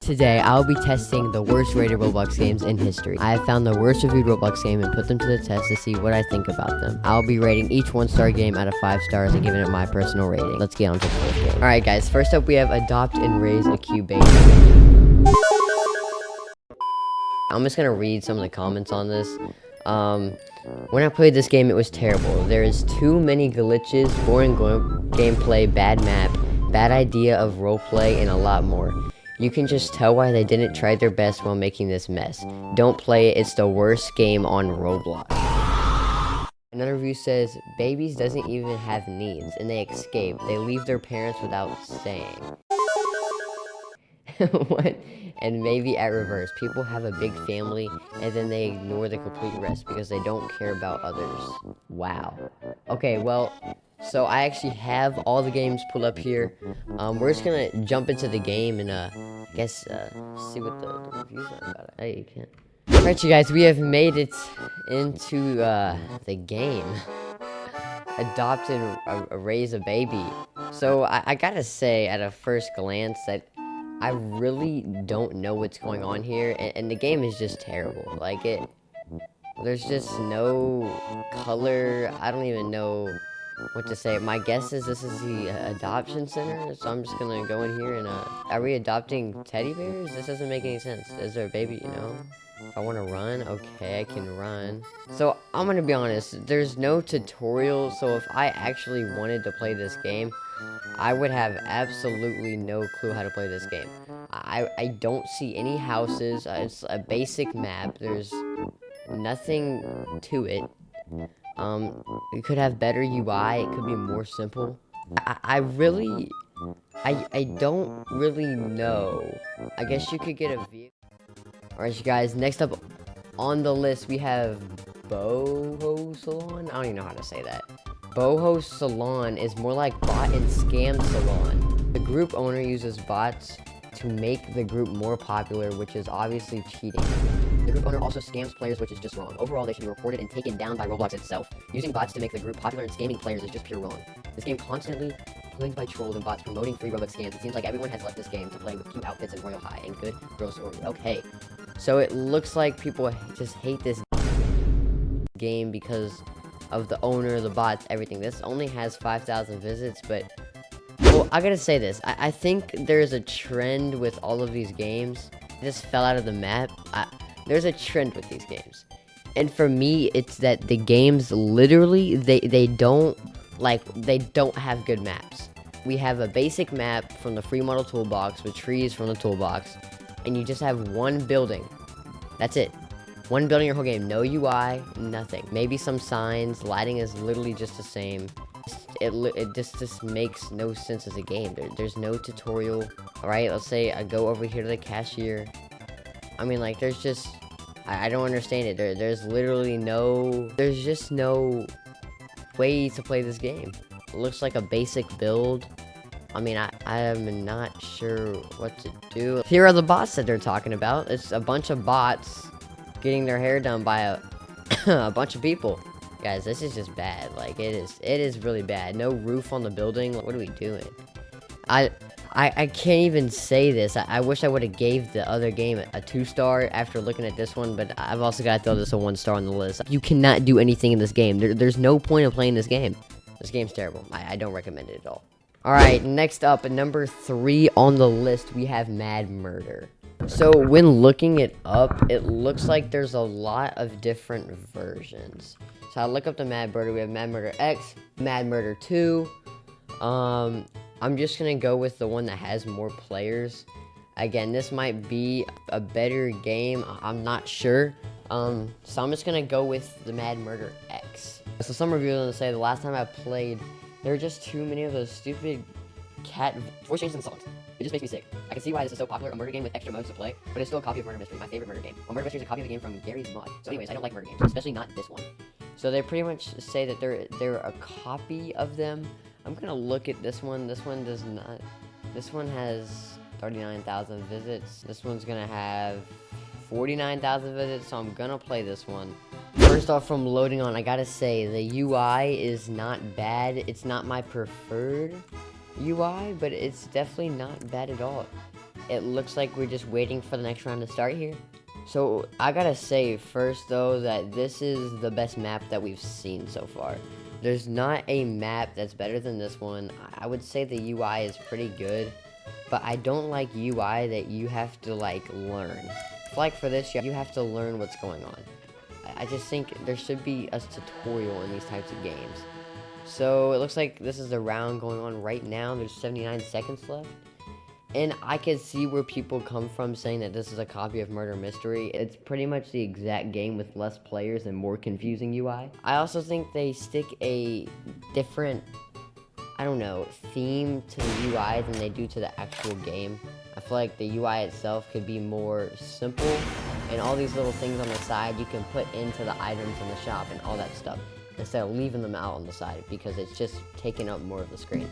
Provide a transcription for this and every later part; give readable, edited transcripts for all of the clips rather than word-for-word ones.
Today, I'll be testing the worst rated Roblox games in history. I have found the worst reviewed Roblox game and put them to the test to see what I think about them. I'll be rating each 1-star game out of 5 stars and giving it my personal rating. Let's get on to the first game. Alright guys, first up we have Adopt and Raise a Cute Baby. I'm just gonna read some of the comments on this. When I played this game, it was terrible. There is too many glitches, boring gameplay, bad map, bad idea of roleplay, and a lot more. You can just tell why they didn't try their best while making this mess. Don't play it, it's the worst game on Roblox. Another review says, babies doesn't even have needs, and they escape. They leave their parents without saying. What? And maybe at reverse, people have a big family, and then they ignore the complete rest because they don't care about others. Wow. Okay, well, so I actually have all the games pulled up here. We're just gonna jump into the game and, I guess, see what the reviews are about it. Hey, you can't. Alright, you guys, we have made it into, the game. Adopt and raise a baby. So, I gotta say, at a first glance, that I really don't know what's going on here, and the game is just terrible. Like, there's just no color. I don't even know what to say. My guess is this is the adoption center, so I'm just gonna go in here and, are we adopting teddy bears? This doesn't make any sense. Is there a baby, you know? If I want to run, okay, I can run. So, I'm gonna be honest, there's no tutorial, so if I actually wanted to play this game, I would have absolutely no clue how to play this game. I don't see any houses. It's a basic map. There's nothing to it. It could have better UI. It could be more simple. I don't really know. I guess you could get a view. Alright, you guys, next up on the list, we have Boho Salon? I don't even know how to say that. Boho Salon is more like bot and scam salon. The group owner uses bots to make the group more popular, which is obviously cheating. The group owner also scams players, which is just wrong. Overall, they should be reported and taken down by Roblox itself. Using bots to make the group popular and scamming players is just pure wrong. This game constantly plagued by trolls and bots promoting free Robux scams. It seems like everyone has left this game to play with cute outfits and royal high and good girl story. Okay, so it looks like people just hate this game because of the owner, the bots, everything. This only has 5,000 visits, but well, I gotta say this. I think there's a trend with all of these games. It just fell out of the map. There's a trend with these games, and for me, it's that the games literally they don't have good maps. We have a basic map from the free model toolbox with trees from the toolbox, and you just have one building. That's it. One building your whole game. No UI, nothing. Maybe some signs. Lighting is literally just the same. It just makes no sense as a game. There's no tutorial. Alright, let's say I go over here to the cashier. I mean, like, there's just... I don't understand it. There's literally no... There's just no way to play this game. It looks like a basic build. I mean, I am not sure what to do. Here are the bots that they're talking about. It's a bunch of bots getting their hair done by a bunch of people. Guys, this is just bad. Like, it is really bad. No roof on the building. What are we doing? I can't even say this. I wish I would have gave the other game a 2-star after looking at this one, but I've also got to throw this a 1-star on the list. You cannot do anything in this game. There's no point of playing this game. This game's terrible. I don't recommend it at all. Alright, next up, at number 3 on the list, we have Mad Murder. So, when looking it up, it looks like there's a lot of different versions. So, I look up the Mad Murder. We have Mad Murder X, Mad Murder 2. I'm just gonna go with the one that has more players. Again, this might be a better game. I'm not sure. So, I'm just gonna go with the Mad Murder X. So, some reviewers are gonna say the last time I played, there were just too many of those stupid cat voice changes and songs. It just makes me sick. I can see why this is so popular, a murder game with extra modes to play, but it's still a copy of Murder Mystery, my favorite murder game. Well, Murder Mystery is a copy of the game from Gary's mod. So anyways, I don't like murder games, especially not this one. So they pretty much say that they're a copy of them. I'm gonna look at this one. This one does not. This one has 39,000 visits. This one's gonna have 49,000 visits, so I'm gonna play this one. First off, from loading on, I gotta say, the UI is not bad. It's not my preferred UI, but it's definitely not bad at all. it looks like we're just waiting for the next round to start here. So I gotta say first though that this is the best map that we've seen so far. There's not a map that's better than this one. I would say the UI is pretty good, but I don't like UI that you have to like learn. Like for this, you have to learn what's going on. I just think there should be a tutorial in these types of games. So it looks like this is the round going on right now. There's 79 seconds left. And I can see where people come from saying that this is a copy of Murder Mystery. It's pretty much the exact game with less players and more confusing UI. I also think they stick a different, I don't know, theme to the UI than they do to the actual game. I feel like the UI itself could be more simple, and all these little things on the side you can put into the items in the shop and all that stuff, instead of leaving them out on the side because it's just taking up more of the screen.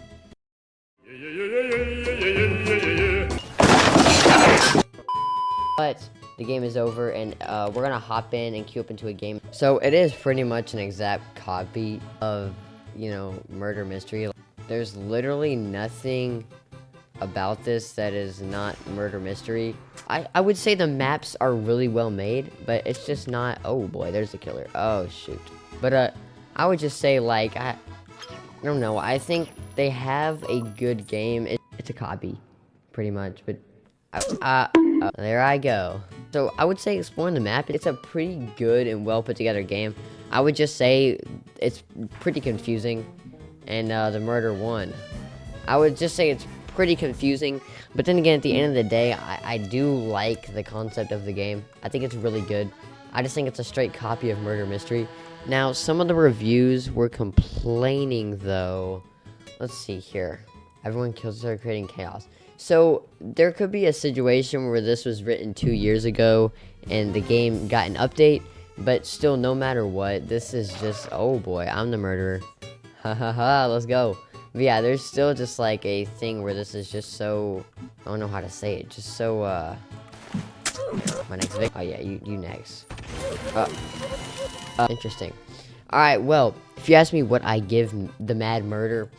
But the game is over, and we're gonna hop in and queue up into a game. So it is pretty much an exact copy of, you know, Murder Mystery. There's literally nothing about this that is not Murder Mystery. I would say the maps are really well made, but it's just not. Oh boy, there's the killer. Oh shoot. But I would just say, like, I don't know, I think they have a good game. It's a copy, pretty much, but there I go. So I would say exploring the map, it's a pretty good and well put together game. I would just say it's pretty confusing, and the murder won. I would just say it's pretty confusing, but then again, at the end of the day, I do like the concept of the game. I think it's really good. I just think it's a straight copy of Murder Mystery. Now, some of the reviews were complaining, though. Let's see here. Everyone kills her, creating chaos. So, there could be a situation where this was written 2 years ago, and the game got an update, but still, no matter what, this is just, oh boy, I'm the murderer. Ha ha ha, let's go. But yeah, there's still just like a thing where this is just so, I don't know how to say it, just so, my next victim. Oh yeah, you next. Interesting. Alright, well, if you ask me what I give the Mad Murder,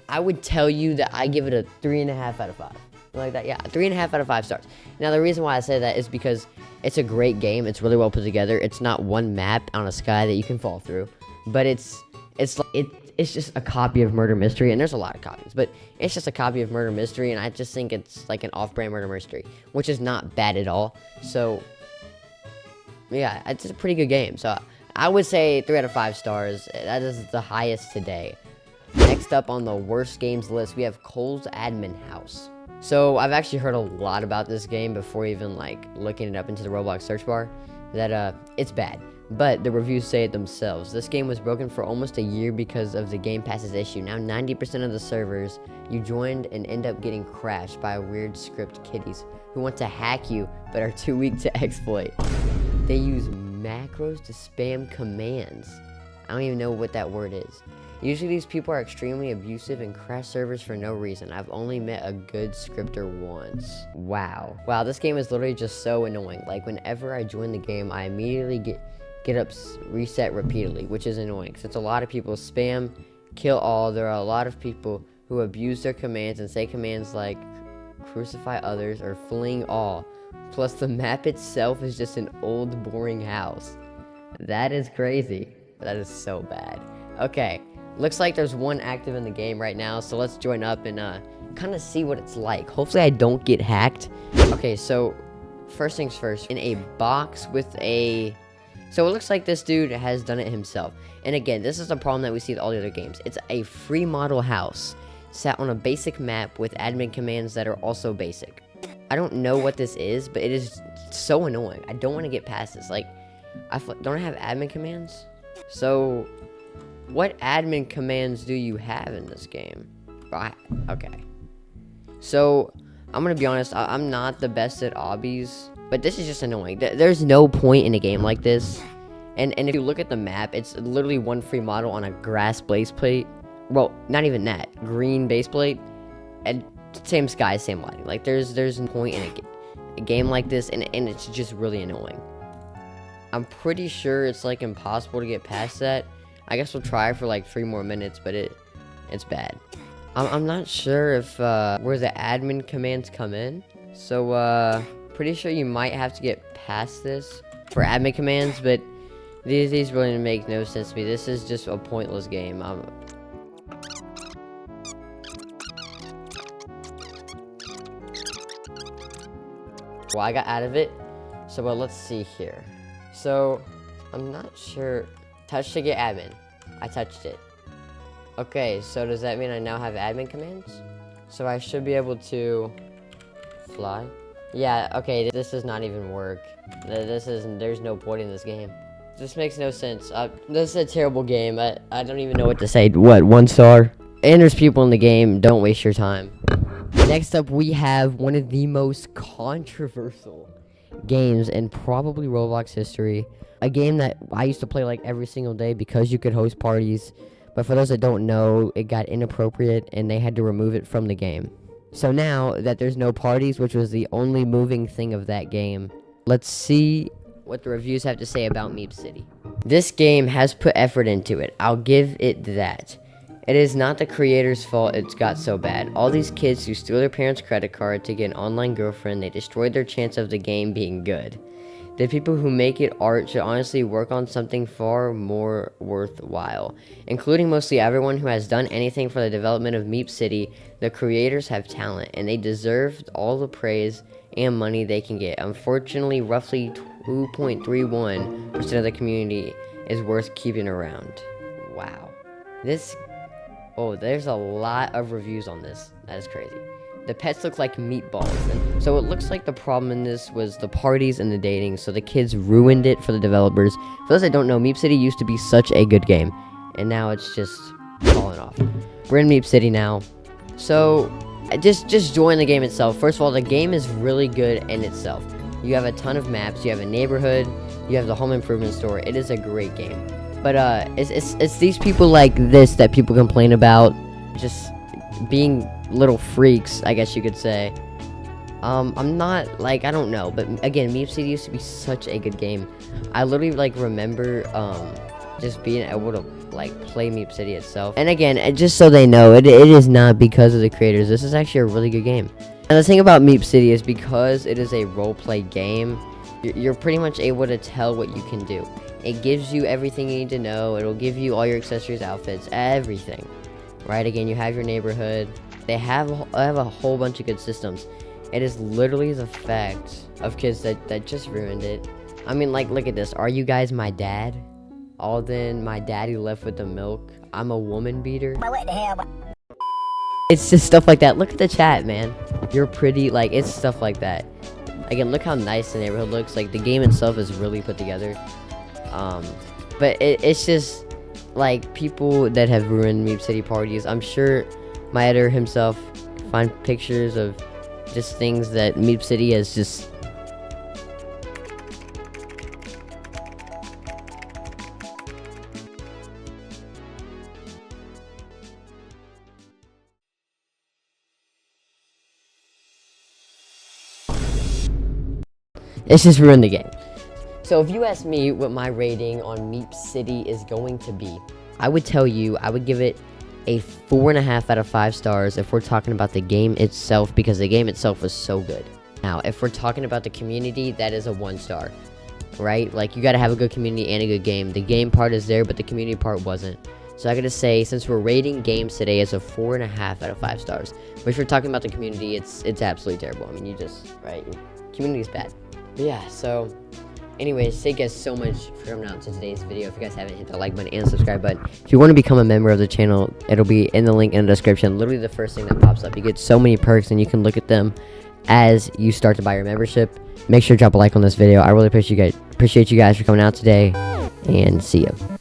I would tell you that I give it a 3.5 out of 5. Like that, yeah, 3.5 out of 5 stars. Now, the reason why I say that is because it's a great game. It's really well put together. It's not one map on a sky that you can fall through, but it's just a copy of Murder Mystery, and there's a lot of copies, but it's just a copy of Murder Mystery, and I just think it's like an off-brand Murder Mystery, which is not bad at all. So, yeah, it's a pretty good game. So, I would say 3 out of 5 stars. That is the highest today. Next up on the worst games list, we have Kohl's Admin House. So, I've actually heard a lot about this game before even, like, looking it up into the Roblox search bar, that, it's bad. But the reviews say it themselves. This game was broken for almost a year because of the Game Pass's issue. Now 90% of the servers you joined and end up getting crashed by weird script kiddies who want to hack you but are too weak to exploit. They use macros to spam commands. I don't even know what that word is. Usually these people are extremely abusive and crash servers for no reason. I've only met a good scripter once. Wow, this game is literally just so annoying. Like, whenever I join the game, I immediately get up reset repeatedly, which is annoying since a lot of people spam kill all. There are a lot of people who abuse their commands and say commands like crucify others or fling all. Plus the map itself is just an old boring house. That is crazy. That is so bad. Okay, looks like there's one active in the game right now, so let's join up and kind of see what it's like. Hopefully I don't get hacked. Okay, so first things first, in a box with a... So it looks like this dude has done it himself. And again, this is the problem that we see with all the other games. It's a free model house sat on a basic map with admin commands that are also basic. I don't know what this is, but it is so annoying. I don't want to get past this. Like, don't I have admin commands? So, what admin commands do you have in this game? Okay. So, I'm going to be honest. I'm not the best at obbies. But this is just annoying. There's no point in a game like this. And if you look at the map, it's literally one free model on a grass base plate. Well, not even that. Green base plate. And same sky, same lighting. Like, there's no point in a game like this, and it's just really annoying. I'm pretty sure it's, like, impossible to get past that. I guess we'll try for, like, 3 more minutes, but it's bad. I'm not sure if where the admin commands come in. So, pretty sure you might have to get past this for admin commands, but these really make no sense to me. This is just a pointless game. Well, I got out of it. So, well, let's see here. So, I'm not sure. Touch to get admin. I touched it. Okay, so does that mean I now have admin commands? So I should be able to fly? Yeah, okay, this does not even work. There's no point in this game. This makes no sense. This is a terrible game. I don't even know what to say. What, 1 star? And there's people in the game. Don't waste your time. Next up, we have one of the most controversial games in probably Roblox history. A game that I used to play like every single day because you could host parties. But for those that don't know, it got inappropriate and they had to remove it from the game. So now that there's no parties, which was the only moving thing of that game, let's see what the reviews have to say about MeepCity. This game has put effort into it. I'll give it that. It is not the creator's fault it's got so bad. All these kids who steal their parents' credit card to get an online girlfriend, they destroyed their chance of the game being good. The people who make it art should honestly work on something far more worthwhile, including mostly everyone who has done anything for the development of MeepCity. The creators have talent, and they deserve all the praise and money they can get. Unfortunately, roughly 2.31% of the community is worth keeping around. Wow. Oh, there's a lot of reviews on this. That is crazy. The pets look like meatballs. And so it looks like the problem in this was the parties and the dating. So the kids ruined it for the developers. For those that don't know, MeepCity used to be such a good game. And now it's just falling off. We're in MeepCity now. So just join the game itself. First of all, the game is really good in itself. You have a ton of maps. You have a neighborhood. You have the home improvement store. It is a great game. But it's these people like this that people complain about. Just being little freaks, I guess you could say. I'm not, like, I don't know, but again, MeepCity used to be such a good game. I literally, like, remember, just being able to, like, play MeepCity itself. And again, just so they know, it is not because of the creators. This is actually a really good game. And the thing about MeepCity is because it is a roleplay game, you're pretty much able to tell what you can do. It gives you everything you need to know. It'll give you all your accessories, outfits, everything. Right, again, you have your neighborhood. They have a whole bunch of good systems. It is literally the fact of kids that just ruined it. I mean, like, look at this. Are you guys my dad? Alden, my daddy left with the milk. I'm a woman beater. What the hell? It's just stuff like that. Look at the chat, man. You're pretty, like, it's stuff like that. Again, look how nice the neighborhood looks. Like, the game itself is really put together. But it's just like people that have ruined MeepCity parties. I'm sure my editor himself find pictures of just things that MeepCity has just ruined the game. So if you ask me what my rating on MeepCity is going to be, I would tell you I would give it a 4.5 out of 5 stars if we're talking about the game itself, because the game itself was so good. Now, if we're talking about the community, that is a 1 star, right? Like, you gotta have a good community and a good game. The game part is there, but the community part wasn't. So I gotta say, since we're rating games today, it's a 4.5 out of 5 stars. But if you're talking about the community, it's absolutely terrible. I mean, right? Community is bad. But yeah, so anyways, thank you guys so much for coming out to today's video. If you guys haven't hit the like button and subscribe button, if you want to become a member of the channel, it'll be in the link in the description. Literally the first thing that pops up. You get so many perks and you can look at them as you start to buy your membership. Make sure to drop a like on this video. I really appreciate you guys for coming out today, and see you.